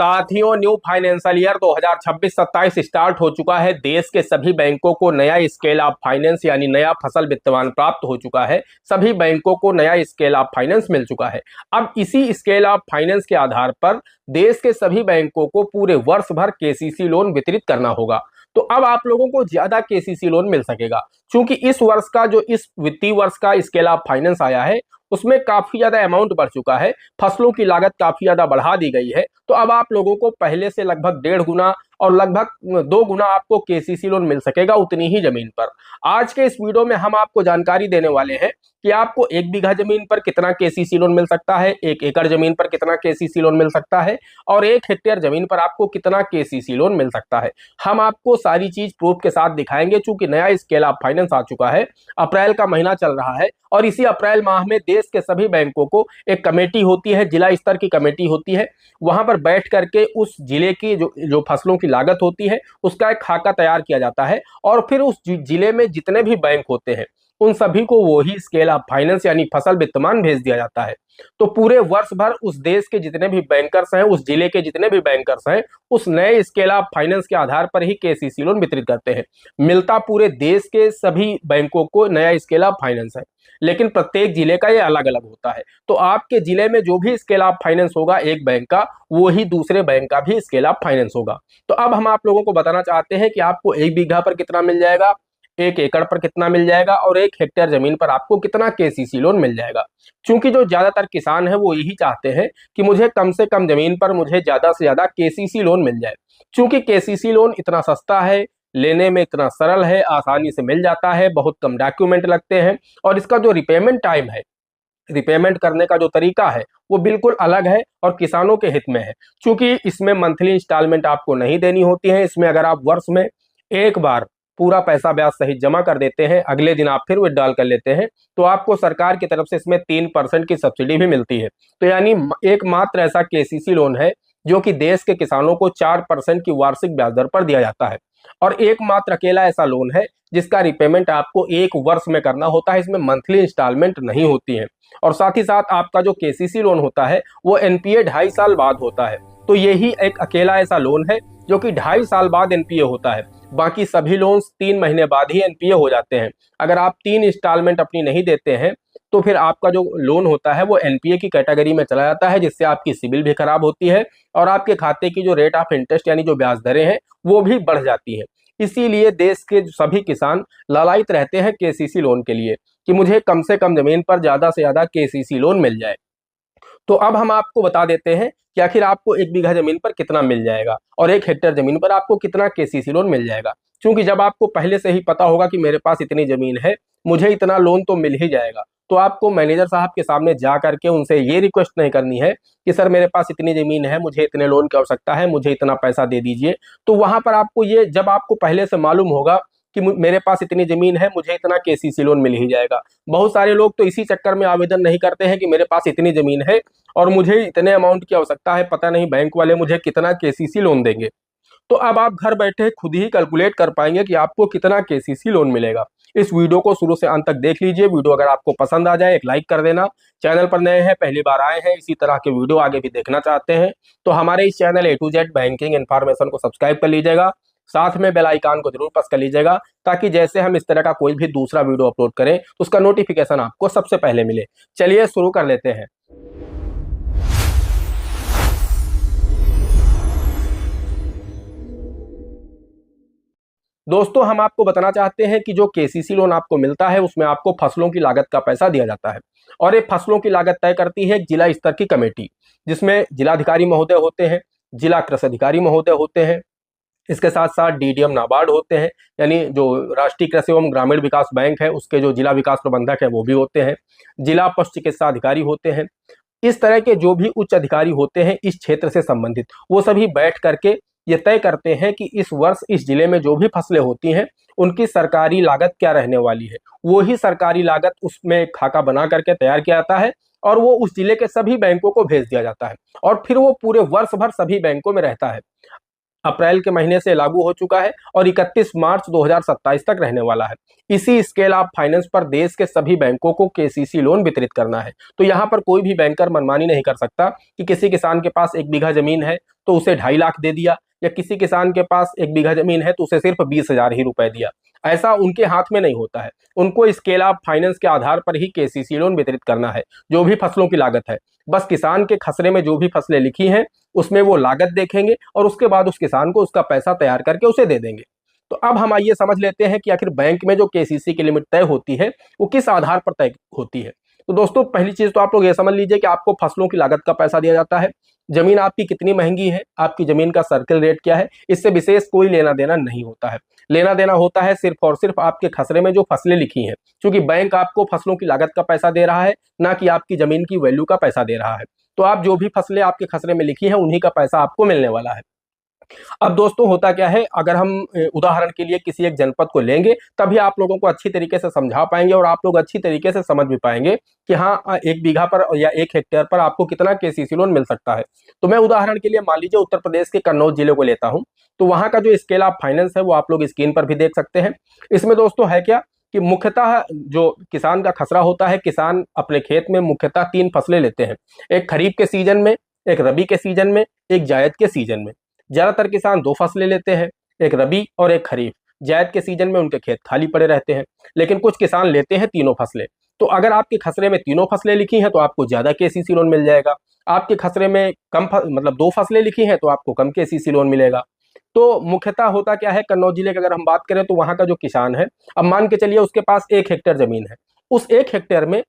साथियों, new financial year 2026-27 start हो चुका है। देश के सभी बैंकों को नया स्केल ऑफ फाइनेंस यानी नया फसल वित्तवान प्राप्त हो चुका है। सभी बैंकों को नया स्केल ऑफ फाइनेंस मिल चुका है। अब इसी स्केल ऑफ फाइनेंस के आधार पर देश के सभी बैंकों को पूरे वर्ष भर केसीसी लोन वितरित करना होगा। तो अब आप लोगों को ज्यादा केसीसी लोन मिल सकेगा, क्योंकि इस वर्ष का जो इस वित्तीय वर्ष का स्केल ऑफ फाइनेंस आया है उसमें काफी ज्यादा अमाउंट बढ़ चुका है। फसलों की लागत काफी ज्यादा बढ़ा दी गई है। तो अब आप लोगों को पहले से लगभग 1.5 गुना और लगभग 2 गुना आपको केसीसी लोन मिल सकेगा उतनी ही जमीन पर। आज के इस वीडियो में हम आपको जानकारी देने वाले हैं कि आपको 1 बीघा जमीन पर कितना केसीसी लोन मिल सकता है, 1 एकड़ जमीन पर कितना केसीसी लोन मिल सकता है और 1 हेक्टेयर जमीन पर आपको कितना केसीसी लोन मिल सकता है। हम आपको सारी चीज प्रूफ के साथ दिखाएंगे। चूंकि नया स्केल ऑफ फाइनेंस आ चुका है, अप्रैल का महीना चल रहा है और इसी अप्रैल माह में देश के सभी बैंकों को एक कमेटी होती है, जिला स्तर की कमेटी होती है। वहां पर बैठ करके उस जिले की जो फसलों की लागत होती है उसका एक खाका तैयार किया जाता है और फिर उस जिले में जितने भी बैंक होते हैं उन सभी को वही स्केल ऑफ फाइनेंस यानी फसल वित्तमान भेज दिया जाता है। तो पूरे वर्ष भर उस देश के जितने भी बैंकर्स हैं, उस जिले के जितने भी बैंकर्स हैं, उस नए स्केल ऑफ फाइनेंस के आधार पर ही केसीसी लोन वितरित करते हैं। मिलता पूरे देश के सभी बैंकों को नया स्केल ऑफ फाइनेंस है, लेकिन प्रत्येक जिले का ये अलग अलग होता है। तो आपके जिले में जो भी स्केल ऑफ फाइनेंस होगा एक बैंक का, वो ही दूसरे बैंक का भी स्केल ऑफ फाइनेंस होगा। तो अब हम आप लोगों को बताना चाहते हैं कि आपको 1 बीघा पर कितना मिल जाएगा, 1 एकड़ पर कितना मिल जाएगा और 1 हेक्टेयर जमीन पर आपको कितना केसीसी लोन मिल जाएगा। क्योंकि जो ज्यादातर किसान है वो यही चाहते हैं कि मुझे कम से कम जमीन पर मुझे ज्यादा से ज्यादा केसीसी लोन मिल जाए। क्योंकि केसीसी लोन इतना सस्ता है, लेने में इतना सरल है, आसानी से मिल जाता है, बहुत कम डॉक्यूमेंट लगते हैं और इसका जो रिपेमेंट टाइम है, रिपेमेंट करने का जो तरीका है वो बिल्कुल अलग है और किसानों के हित में है। क्योंकि इसमें मंथली इंस्टॉलमेंट आपको नहीं देनी होती है। इसमें अगर आप वर्ष में एक बार पूरा पैसा ब्याज सहित जमा कर देते हैं, अगले दिन आप फिर विड्रॉल कर लेते हैं, तो आपको सरकार की तरफ से इसमें 3% की सब्सिडी भी मिलती है। तो यानी एकमात्र ऐसा केसीसी लोन है जो कि देश के किसानों को 4% की वार्षिक ब्याज दर पर दिया जाता है और एकमात्र अकेला ऐसा लोन है जिसका रिपेमेंट आपको 1 वर्ष में करना होता है। इसमें मंथली इंस्टॉलमेंट नहीं होती है और साथ ही साथ आपका जो केसीसी लोन होता है वो एनपीए 2.5 साल बाद होता है। तो यही एक अकेला ऐसा लोन है जो कि 2.5 साल बाद एनपीए होता है। बाकी सभी लोन्स 3 महीने बाद ही एनपीए हो जाते हैं। अगर आप 3 इंस्टॉलमेंट अपनी नहीं देते हैं तो फिर आपका जो लोन होता है वो एनपीए की कैटेगरी में चला जाता है, जिससे आपकी सिबिल भी खराब होती है और आपके खाते की जो रेट ऑफ इंटरेस्ट यानी जो ब्याज दरें हैं वो भी बढ़ जाती है। इसीलिए देश के सभी किसान लालायित रहते हैं केसीसी लोन के लिए कि मुझे कम से कम जमीन पर ज्यादा से ज्यादा केसीसी लोन मिल जाए। तो अब हम आपको बता देते हैं कि आखिर आपको 1 बीघा जमीन पर कितना मिल जाएगा और 1 हेक्टेयर जमीन पर आपको कितना केसीसी लोन मिल जाएगा। क्योंकि जब आपको पहले से ही पता होगा कि मेरे पास इतनी जमीन है, मुझे इतना लोन तो मिल ही जाएगा, तो आपको मैनेजर साहब के सामने जा करके उनसे ये रिक्वेस्ट नहीं करनी है कि सर मेरे पास इतनी जमीन है, मुझे इतने लोन की आवश्यकता है, मुझे इतना पैसा दे दीजिए। तो वहां पर आपको ये, जब आपको पहले से मालूम होगा कि मेरे पास इतनी जमीन है, मुझे इतना केसीसी लोन मिल ही जाएगा। बहुत सारे लोग तो इसी चक्कर में आवेदन नहीं करते हैं कि मेरे पास इतनी जमीन है और मुझे इतने अमाउंट की आवश्यकता है, पता नहीं बैंक वाले मुझे कितना केसीसी लोन देंगे। तो अब आप घर बैठे खुद ही कैलकुलेट कर पाएंगे कि आपको कितना केसीसी लोन मिलेगा। इस वीडियो को शुरू से अंत तक देख लीजिए। वीडियो अगर आपको पसंद आ जाए एक लाइक कर देना। चैनल पर नए हैं, पहली बार आए हैं, इसी तरह के वीडियो आगे भी देखना चाहते हैं तो हमारे इस channel A to Z banking information को सब्सक्राइब कर लीजिएगा। साथ में बेल आइकन को जरूर प्रेस कर लीजिएगा ताकि जैसे हम इस तरह का कोई भी दूसरा वीडियो अपलोड करें तो उसका नोटिफिकेशन आपको सबसे पहले मिले। चलिए शुरू कर लेते हैं। दोस्तों, हम आपको बताना चाहते हैं कि जो केसीसी लोन आपको मिलता है उसमें आपको फसलों की लागत का पैसा दिया जाता है और ये फसलों की लागत तय करती है जिला स्तर की कमेटी, जिसमें जिलाधिकारी महोदय होते हैं, जिला कृषि अधिकारी महोदय होते हैं, इसके साथ साथ डीडीएम नाबार्ड होते हैं, यानी जो राष्ट्रीय कृषि एवं ग्रामीण विकास बैंक है उसके जो जिला विकास प्रबंधक है वो भी होते हैं, जिला पशु चिकित्सा अधिकारी होते हैं। इस तरह के जो भी उच्च अधिकारी होते हैं इस क्षेत्र से संबंधित, वो सभी बैठ करके ये तय करते हैं कि इस वर्ष इस जिले में जो भी फसलें होती हैं उनकी सरकारी लागत क्या रहने वाली है। वो ही सरकारी लागत उसमें खाका बना करके तैयार किया जाता है और वो उस जिले के सभी बैंकों को भेज दिया जाता है और फिर वो पूरे वर्ष भर सभी बैंकों में रहता है। अप्रैल के महीने से लागू हो चुका है और 31 मार्च 2027 तक रहने वाला है। इसी स्केल ऑफ फाइनेंस पर देश के सभी बैंकों को केसीसी लोन वितरित करना है। तो यहाँ पर कोई भी बैंकर मनमानी नहीं कर सकता कि किसी किसान के पास 1 बीघा जमीन है तो उसे 2.5 लाख दे दिया, या किसी किसान के पास 1 बीघा जमीन है तो उसे सिर्फ 20,000 ही रुपए दिया। ऐसा उनके हाथ में नहीं होता है। उनको स्केल ऑफ फाइनेंस के आधार पर ही केसीसी लोन वितरित करना है। जो भी फसलों की लागत है, बस किसान के खसरे में जो भी फसलें लिखी हैं उसमें वो लागत देखेंगे और उसके बाद उस किसान को उसका पैसा तैयार करके उसे दे देंगे। तो अब हम आइए समझ लेते हैं कि आखिर बैंक में जो केसीसी की लिमिट तय होती है वो किस आधार पर तय होती है। तो दोस्तों, पहली चीज तो आप लोग ये समझ लीजिए कि आपको फसलों की लागत का पैसा दिया जाता है। जमीन आपकी कितनी महंगी है, आपकी जमीन का सर्किल रेट क्या है, इससे विशेष कोई लेना देना नहीं होता है। लेना देना होता है सिर्फ और सिर्फ आपके खसरे में जो फसलें लिखी हैं, क्योंकि बैंक आपको फसलों की लागत का पैसा दे रहा है, ना कि आपकी जमीन की वैल्यू का पैसा दे रहा है। तो आप जो भी फसलें आपके खसरे में लिखी हैं उन्हीं का पैसा आपको मिलने वाला है। अब दोस्तों, होता क्या है, अगर हम उदाहरण के लिए किसी एक जनपद को लेंगे तभी आप लोगों को अच्छी तरीके से समझा पाएंगे और आप लोग अच्छी तरीके से समझ भी पाएंगे कि हाँ, 1 बीघा पर या 1 हेक्टेयर पर आपको कितना केसीसी लोन मिल सकता है। तो मैं उदाहरण के लिए मान लीजिए उत्तर प्रदेश के कन्नौज जिले को लेता हूं। तो वहां का जो स्केल ऑफ फाइनेंस है वो आप लोग स्क्रीन पर भी देख सकते हैं। इसमें दोस्तों है क्या कि मुख्यतः जो किसान का खसरा होता है, किसान अपने खेत में मुख्यतः 3 फसलें लेते हैं। एक खरीफ के सीजन में, एक रबी के सीजन में, एक जायद के सीजन में। ज्यादातर किसान 2 फसलें लेते हैं, एक रबी और एक खरीफ। जायद के सीजन में उनके खेत खाली पड़े रहते हैं, लेकिन कुछ किसान लेते हैं तीनों फसलें। तो अगर आपके खसरे में तीनों फसलें लिखी हैं तो आपको ज्यादा केसीसी लोन मिल जाएगा। आपके खसरे में मतलब 2 फसलें लिखी हैं तो आपको कम केसीसी लोन मिलेगा। तो मुख्यतः होता क्या है, कन्नौज जिले की अगर हम बात करें तो वहां का जो किसान है, अब मान के चलिए उसके पास 1 हेक्टेयर जमीन है। उस 1 हेक्टेयर में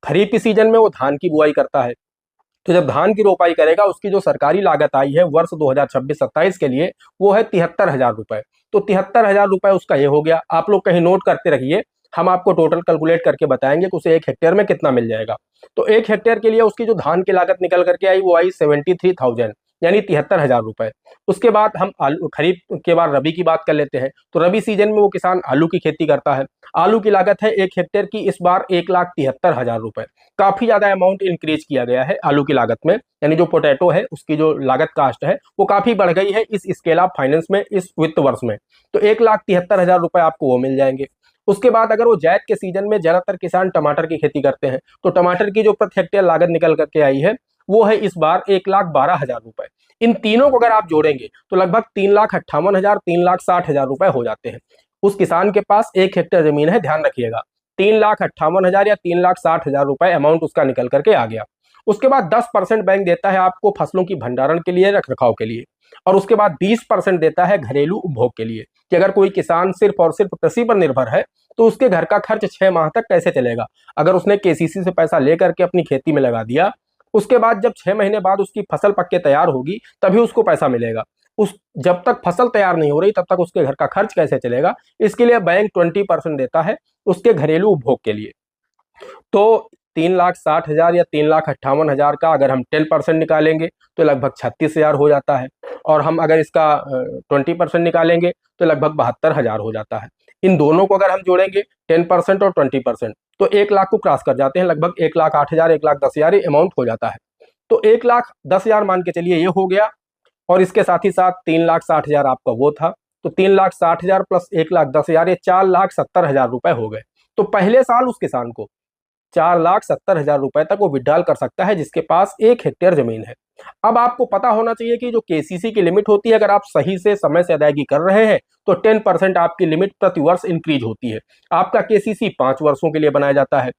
खरीफ की सीजन में वो धान की बुआई करता है। तो जब धान की रोपाई करेगा उसकी जो सरकारी लागत आई है वर्ष 2026-27 के लिए, वो है 73,000 रुपए। तो 73,000 रुपए उसका ये हो गया। आप लोग कहीं नोट करते रहिए, हम आपको टोटल कैलकुलेट करके बताएंगे कि उसे 1 हेक्टेयर में कितना मिल जाएगा। तो 1 हेक्टेयर के लिए उसकी जो धान की लागत निकल करके आई वो आई 73,000, यानी 73,000 रुपए। उसके बाद हम आलू, खरीफ के बाद रबी की बात कर लेते हैं। तो रबी सीजन में वो किसान आलू की खेती करता है। आलू की लागत है 1 हेक्टेयर की इस बार 1,73,000 रुपए। काफी ज्यादा अमाउंट इंक्रीज किया गया है आलू की लागत में, यानी जो पोटैटो है उसकी जो लागत कास्ट है वो काफी बढ़ गई है इस स्केल ऑफ फाइनेंस में, इस वित्त वर्ष में। तो 1,73,000 रुपए आपको वो मिल जाएंगे। उसके बाद अगर वो जायद के सीजन में ज्यादातर किसान टमाटर की खेती करते हैं, तो टमाटर की जो प्रति हेक्टेयर लागत निकल करके आई है वो है इस बार 1,12,000 रुपए। इन तीनों को अगर आप जोड़ेंगे तो लगभग 3,58,000, 3,60,000 रुपए हो जाते हैं। उस किसान के पास 1 हेक्टेयर जमीन है, ध्यान रखिएगा। 3,58,000 या 3,60,000 रुपए अमाउंट उसका निकल करके आ गया। उसके बाद 10% बैंक देता है आपको फसलों की भंडारण के लिए, रख रखाव के लिए। और उसके बाद 20% देता है घरेलू उपभोग के लिए, कि अगर कोई किसान सिर्फ और सिर्फ कृषि पर निर्भर है तो उसके घर का खर्च 6 माह तक कैसे चलेगा। अगर उसने केसीसी से पैसा लेकर के अपनी खेती में लगा दिया, उसके बाद जब 6 महीने बाद उसकी फसल पक के तैयार होगी तभी उसको पैसा मिलेगा। उस जब तक फसल तैयार नहीं हो रही तब तक उसके घर का खर्च कैसे चलेगा। इसके लिए बैंक 20% देता है उसके घरेलू उपभोग के लिए। तो 3,60,000 या 3,58,000 का अगर हम 10% निकालेंगे तो लगभग 36,000 हो जाता है। और हम अगर इसका 20% निकालेंगे तो लगभग 72,000 हो जाता है। इन दोनों को अगर हम जोड़ेंगे 10% और 20%, तो 1 लाख को क्रॉस कर जाते हैं। लगभग 1,08,000, 1,10,000 अमाउंट हो जाता है। तो 1,10,000 मान के चलिए ये हो गया, और इसके साथ ही साथ 3,60,000 आपका वो था। तो 3,60,000 प्लस 1,10,000, ये 4,70,000 रुपए हो गए। तो पहले साल उस किसान को 4,70,000 रुपए तक वो विड्रॉल कर सकता है जिसके पास 1 हेक्टेयर जमीन है। अब आपको पता होना चाहिए कि जो केसीसी की लिमिट होती है, अगर आप सही से समय से अदायगी कर रहे हैं तो 10% आपकी लिमिट प्रति वर्ष इंक्रीज होती है। आपका केसीसी 5 वर्षों के लिए बनाया जाता है,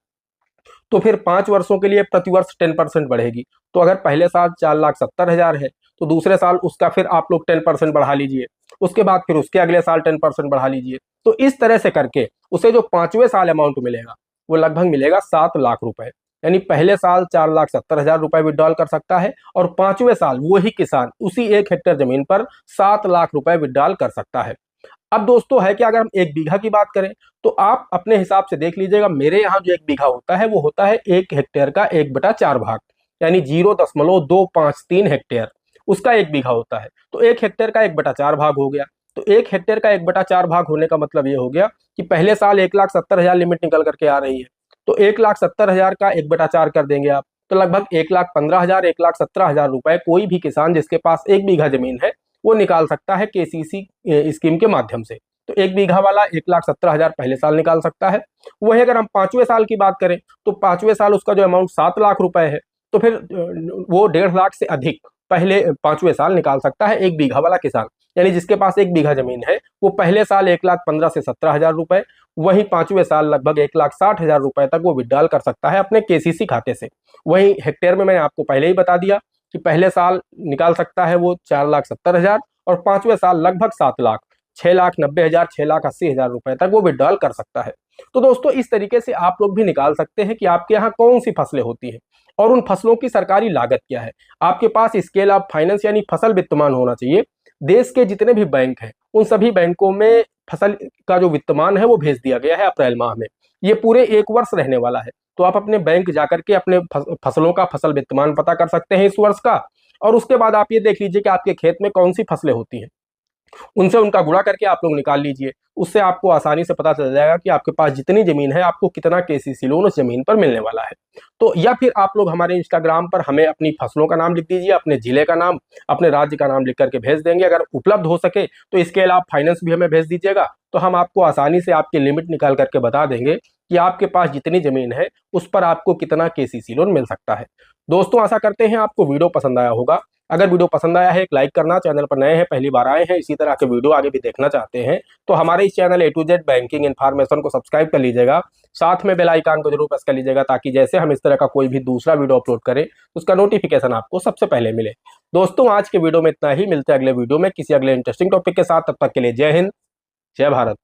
तो फिर 5 वर्षों के लिए प्रति वर्ष 10% बढ़ेगी। तो अगर पहले साल 4,70,000 है तो दूसरे साल उसका फिर आप लोग 10% बढ़ा लीजिए, उसके बाद फिर उसके अगले साल 10% बढ़ा लीजिए। तो इस तरह से करके उसे जो 5वें साल अमाउंट मिलेगा वो लगभग मिलेगा 7 लाख रुपए। यानी पहले साल 4,70,000 रुपए विड्रॉल कर सकता है और 5वें साल वही किसान उसी 1 हेक्टेयर जमीन पर 7 लाख रुपए विड्रॉल कर सकता है। अब दोस्तों है कि अगर हम 1 बीघा की बात करें तो आप अपने हिसाब से देख लीजिएगा। मेरे यहाँ जो 1 बीघा होता है वो होता है 1 हेक्टेयर का 1/4 भाग, यानी 0.253 हेक्टेयर उसका 1 बीघा होता है। तो 1 हेक्टेयर का 1/4 भाग हो गया। तो 1 हेक्टेयर का 1/4 भाग होने का मतलब ये हो गया कि पहले साल 1,70,000 लिमिट निकल करके आ रही है। तो 1,70,000 का 1/4 कर देंगे आप, तो लगभग 1,15,000, 1,17,000 रुपए कोई भी किसान जिसके पास 1 बीघा जमीन है वो निकाल सकता है केसीसी स्कीम के माध्यम से। तो 1 बीघा वाला 1,17,000 पहले साल निकाल सकता है। वही अगर हम 5वें साल की बात करें तो 5वें साल उसका जो अमाउंट 7 लाख रुपए है, तो फिर वो 1.5 लाख से अधिक पहले 5वें साल निकाल सकता है 1 बीघा वाला किसान। यानी जिसके पास 1 बीघा जमीन है वो पहले साल 1,15,000 से 17,000 रुपए, वहीं 5वें साल लगभग 1,60,000 रुपए तक वो विड्रॉल कर सकता है अपने केसीसी खाते से। वहीं हेक्टेयर में मैंने आपको पहले ही बता दिया कि पहले साल निकाल सकता है वो 4,70,000 और 5वें साल लगभग 7 लाख, 6,90,000, 6,80,000 रुपए तक वो विड्रॉल कर सकता है। तो दोस्तों इस तरीके से आप लोग भी निकाल सकते हैं कि आपके यहाँ कौन सी फसलें होती हैं और उन फसलों की सरकारी लागत क्या है। आपके पास स्केल ऑफ फाइनेंस यानी फसल वित्तमान होना चाहिए। देश के जितने भी बैंक हैं उन सभी बैंकों में फसल का जो वित्तमान है वो भेज दिया गया है अप्रैल माह में। ये पूरे 1 वर्ष रहने वाला है। तो आप अपने बैंक जाकर के अपने फसलों का फसल वित्तमान पता कर सकते हैं इस वर्ष का, और उसके बाद आप ये देख लीजिए कि आपके खेत में कौन सी फसलें होती हैं, उनसे उनका गुणा करके आप लोग निकाल लीजिए। उससे आपको आसानी से पता चल जाएगा कि आपके पास जितनी जमीन है आपको कितना केसीसी लोन उस जमीन पर मिलने वाला है। तो या फिर आप लोग हमारे इंस्टाग्राम पर हमें अपनी फसलों का नाम लिख दीजिए, अपने जिले का नाम, अपने राज्य का नाम लिख करके भेज देंगे। अगर उपलब्ध हो सके तो इसके अलावा फाइनेंस भी हमें भेज दीजिएगा, तो हम आपको आसानी से आपकी लिमिट निकाल करके बता देंगे कि आपके पास जितनी जमीन है उस पर आपको कितना केसीसी लोन मिल सकता है। दोस्तों आशा करते हैं आपको वीडियो पसंद आया होगा। अगर वीडियो पसंद आया है एक लाइक करना, चैनल पर नए हैं पहली बार आए हैं इसी तरह के वीडियो आगे भी देखना चाहते हैं तो हमारे इस channel A to Z banking information को सब्सक्राइब कर लीजिएगा। साथ में बेल आइकन को जरूर प्रेस कर लीजिएगा ताकि जैसे हम इस तरह का कोई भी दूसरा वीडियो अपलोड करें उसका नोटिफिकेशन आपको सबसे पहले मिले। दोस्तों आज के वीडियो में इतना ही, मिलते हैं अगले वीडियो में किसी अगले इंटरेस्टिंग टॉपिक के साथ। तब तक के लिए जय हिंद, जय भारत।